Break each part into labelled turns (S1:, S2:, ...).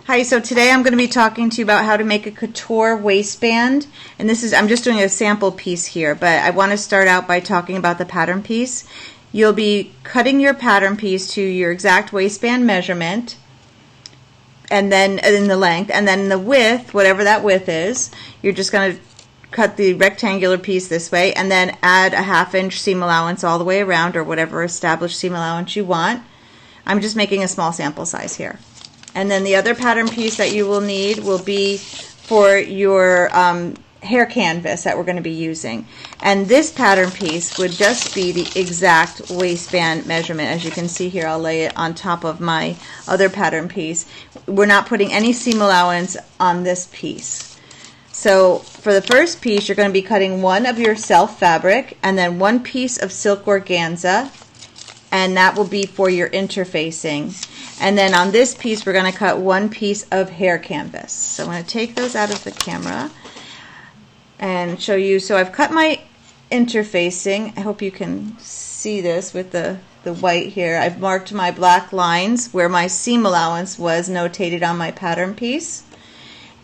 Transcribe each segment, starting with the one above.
S1: Hi, so today I'm going to be talking to you about how to make a couture waistband, and I'm just doing a sample piece here, but I want to start out by talking about the pattern piece. You'll be cutting your pattern piece to your exact waistband measurement, and then in the length, and then the width, whatever that width is, you're just going to cut the rectangular piece this way, and then add a 1/2 inch seam allowance all the way around, or whatever established seam allowance you want. I'm just making a small sample size here. And then the other pattern piece that you will need will be for your hair canvas that we're going to be using. And this pattern piece would just be the exact waistband measurement. As you can see here, I'll lay it on top of my other pattern piece. We're not putting any seam allowance on this piece. So for the first piece, you're going to be cutting one of your self fabric and then one piece of silk organza, and that will be for your interfacing. And then on this piece, we're going to cut one piece of hair canvas. So I'm going to take those out of the camera and show you. So I've cut my interfacing. I hope you can see this with the white here. I've marked my black lines where my seam allowance was notated on my pattern piece.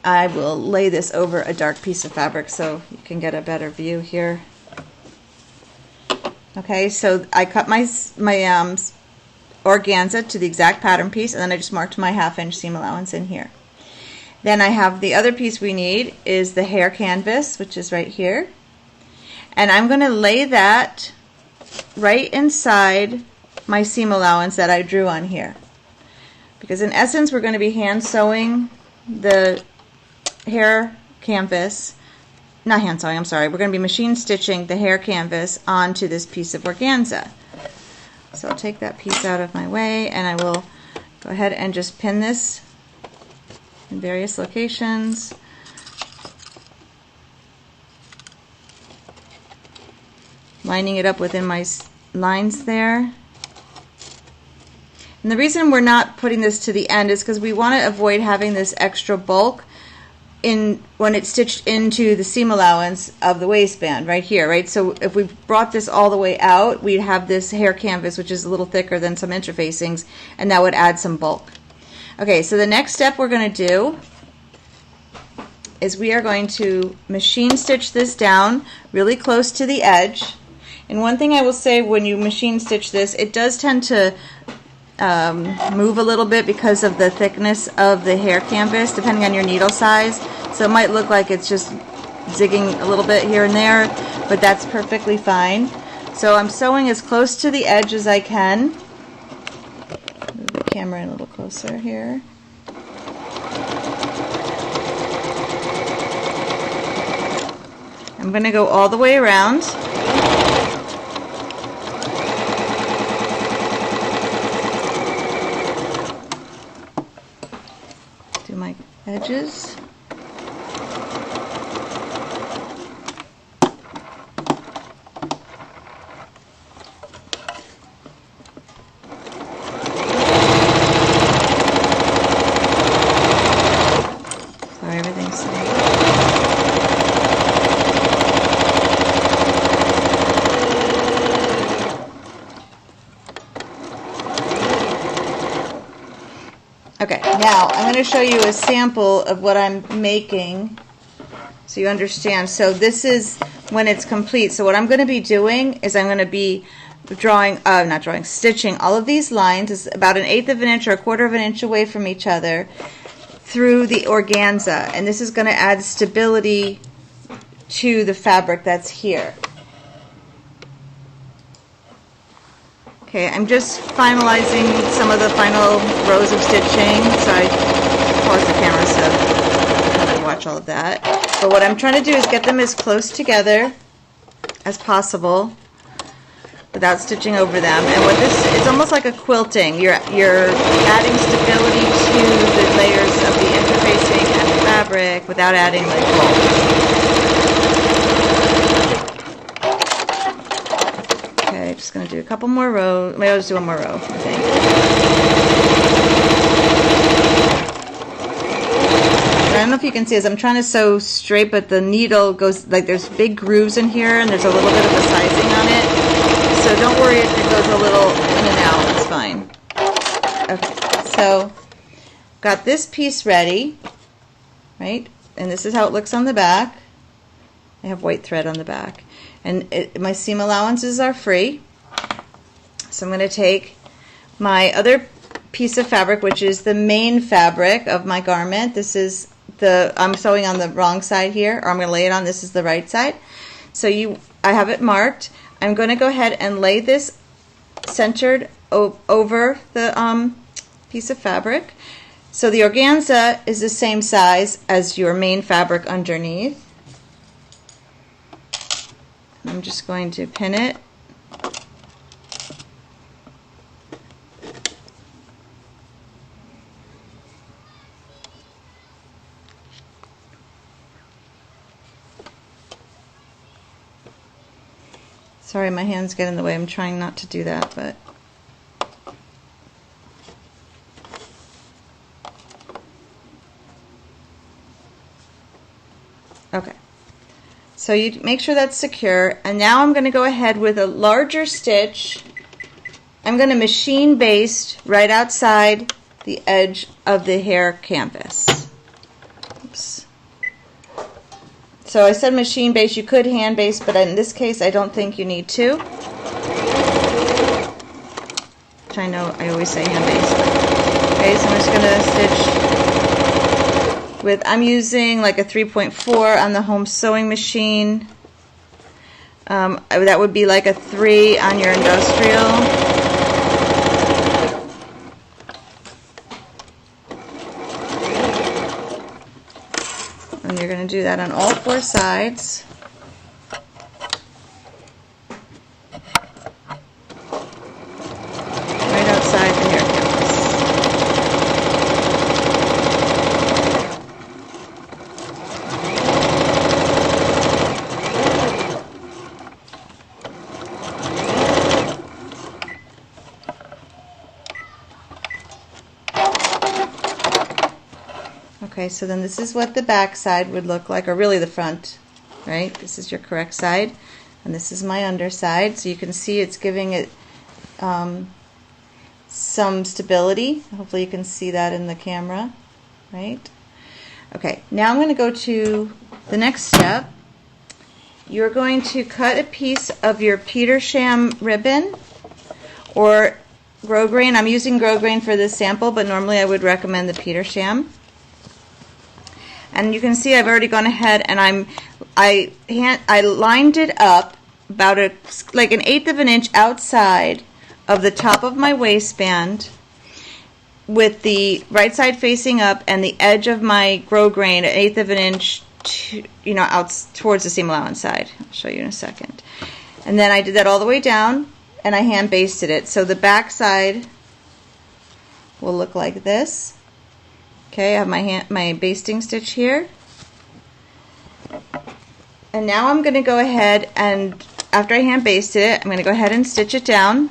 S1: I will lay this over a dark piece of fabric so you can get a better view here. Okay, so I cut my organza to the exact pattern piece, and then I just marked my 1/2 inch seam allowance in here. Then I have the other piece we need is the hair canvas, which is right here, and I'm going to lay that right inside my seam allowance that I drew on here, because in essence we're going to be hand sewing the hair canvas, not hand sewing, I'm sorry, we're going to be machine stitching the hair canvas onto this piece of organza. So I'll take that piece out of my way, and I will go ahead and just pin this in various locations. Lining it up within my lines there. And the reason we're not putting this to the end is because we want to avoid having this extra bulk when it's stitched into the seam allowance of the waistband right here, right? So if we brought this all the way out, we'd have this hair canvas, which is a little thicker than some interfacings, and that would add some bulk. Okay, so the next step we're going to do is we are going to machine stitch this down really close to the edge. And one thing I will say, when you machine stitch this, it does tend to move a little bit because of the thickness of the hair canvas, depending on your needle size. So it might look like it's just zigging a little bit here and there, but that's perfectly fine. So I'm sewing as close to the edge as I can. Move the camera in a little closer here. I'm going to go all the way around. Do my edges. So everything's safe. Okay, now I'm going to show you a sample of what I'm making so you understand. So this is when it's complete. So what I'm going to be doing is I'm going to be stitching all of these lines. It's about 1/8 of an inch or 1/4 of an inch away from each other through the organza. And this is going to add stability to the fabric that's here. Okay, I'm just finalizing some of the final rows of stitching, so I paused the camera so I can watch all of that. But what I'm trying to do is get them as close together as possible without stitching over them. And what it's almost like a quilting. You're adding stability to the layers of the interfacing and the fabric without adding like bulk. Just going to do a couple more rows. Maybe I'll just do one more row, I think. I don't know if you can see as I'm trying to sew straight, but the needle goes, like, there's big grooves in here, and there's a little bit of a sizing on it. So don't worry if it goes a little in and out. It's fine. Okay, so got this piece ready, right? And this is how it looks on the back. I have white thread on the back. And my seam allowances are free. So I'm going to take my other piece of fabric, which is the main fabric of my garment. This is I'm sewing on the wrong side here, or I'm going to lay it on, this is the right side. So I have it marked. I'm going to go ahead and lay this centered over the piece of fabric. So the organza is the same size as your main fabric underneath. I'm just going to pin it. Sorry, my hands get in the way. I'm trying not to do that, but okay. So you make sure that's secure, and now I'm going to go ahead with a larger stitch. I'm going to machine baste right outside the edge of the hair canvas. Oops. So I said machine baste, you could hand baste, but in this case I don't think you need to. Which I know I always say hand baste. Okay, so I'm just going to stitch with, I'm using like a 3.4 on the home sewing machine. That would be like a 3 on your industrial. And you're going to do that on all 4 sides. Right outside the hair canvas. Okay, so then this is what the back side would look like, or really the front, right? This is your correct side, and this is my underside. So you can see it's giving it some stability. Hopefully you can see that in the camera, right? Okay, now I'm going to go to the next step. You're going to cut a piece of your Petersham ribbon or grosgrain. I'm using grosgrain for this sample, but normally I would recommend the Petersham. And you can see I've already gone ahead and I lined it up about like 1/8 of an inch outside of the top of my waistband, with the right side facing up and the edge of my grosgrain 1/8 of an inch, out towards the seam allowance side. I'll show you in a second. And then I did that all the way down, and I hand basted it. So the back side will look like this. Okay, I have my basting stitch here. And now I'm going to go ahead and, after I hand basted it, I'm going to go ahead and stitch it down.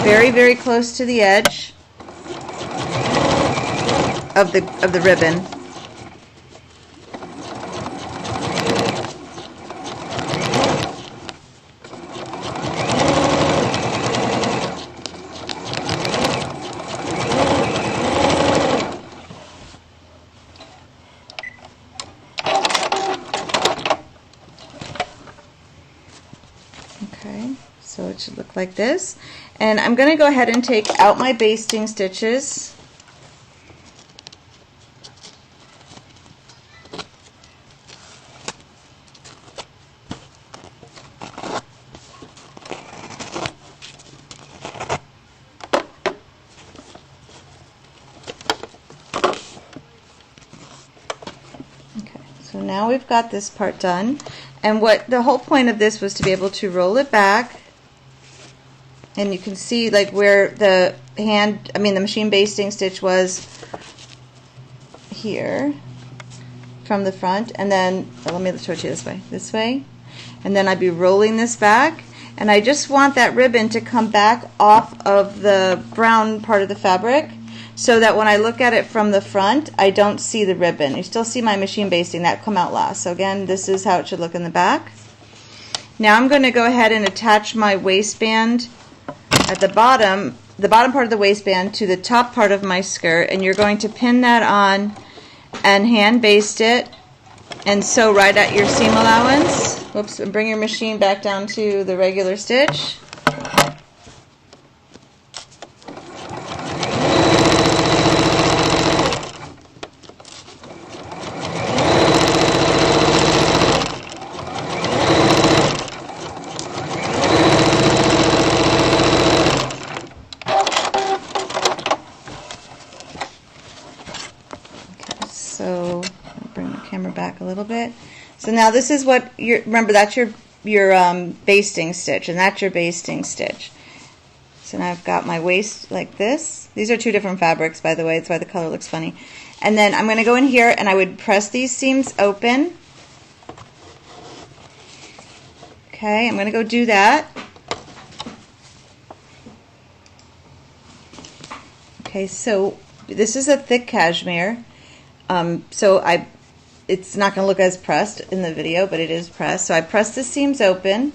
S1: Very, very close to the edge of the ribbon. Okay, so it should look like this. And I'm going to go ahead and take out my basting stitches. Okay, so now we've got this part done. And what the whole point of this was to be able to roll it back, and you can see like where the machine basting stitch was here from the front, and then let me show it to you this way, and then I'd be rolling this back, and I just want that ribbon to come back off of the brown part of the fabric, so that when I look at it from the front, I don't see the ribbon. You still see my machine basting, that come out last. So again, this is how it should look in the back. Now I'm going to go ahead and attach my waistband at the bottom part of the waistband to the top part of my skirt, and you're going to pin that on and hand baste it and sew right at your seam allowance. Whoops, and bring your machine back down to the regular stitch. So I'll bring the camera back a little bit. So now this is what remember that's your basting stitch, and that's your basting stitch. So now I've got my waist like this. These are two different fabrics, by the way. That's why the color looks funny. And then I'm going to go in here and I would press these seams open. Okay, I'm going to go do that. Okay, so this is a thick cashmere. It's not going to look as pressed in the video, but it is pressed. So I press the seams open,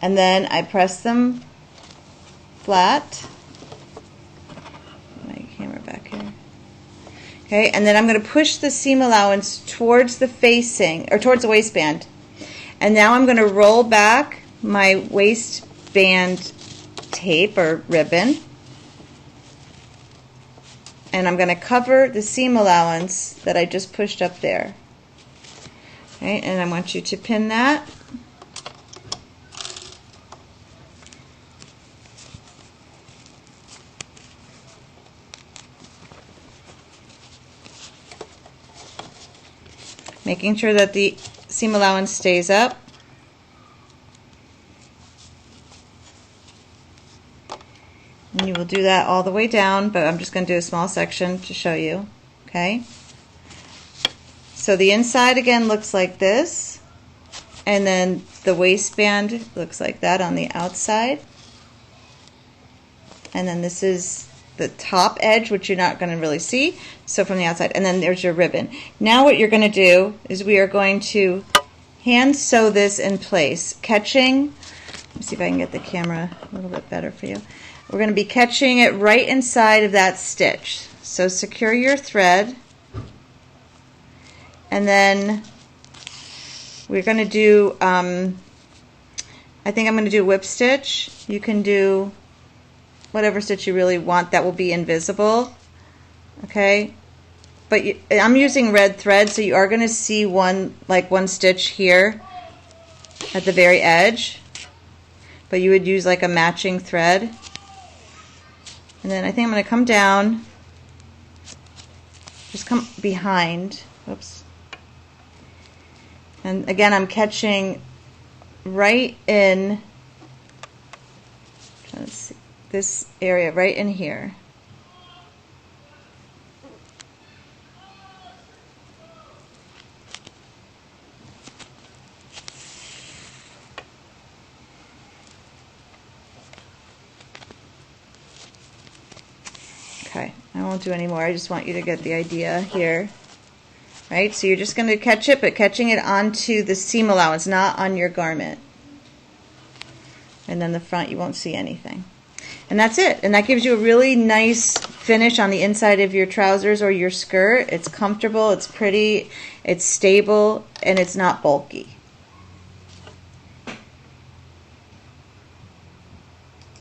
S1: and then I press them flat. My camera back here. Okay, and then I'm going to push the seam allowance towards the facing, or towards the waistband. And now I'm going to roll back my waistband tape or ribbon. And I'm going to cover the seam allowance that I just pushed up there. Okay, and I want you to pin that. Making sure that the seam allowance stays up. And you will do that all the way down, but I'm just going to do a small section to show you. Okay? So the inside again looks like this, and then the waistband looks like that on the outside. And then this is the top edge, which you're not going to really see, so from the outside. And then there's your ribbon. Now what you're going to do is we are going to hand sew this in place, catching, let me see if I can get the camera a little bit better for you. We're going to be catching it right inside of that stitch. So secure your thread, and then we're going to do, I think I'm going to do whip stitch. You can do whatever stitch you really want that will be invisible. Okay, but I'm using red thread, so you are going to see one stitch here at the very edge, but you would use like a matching thread. And then I think I'm going to come down, just come behind, whoops. And again, I'm catching right in, let's see, this area right in here. Okay, I won't do any more. I just want you to get the idea here. Right, so you're just going to catch it, but catching it onto the seam allowance, not on your garment. And then the front, you won't see anything. And that's it. And that gives you a really nice finish on the inside of your trousers or your skirt. It's comfortable, it's pretty, it's stable, and it's not bulky.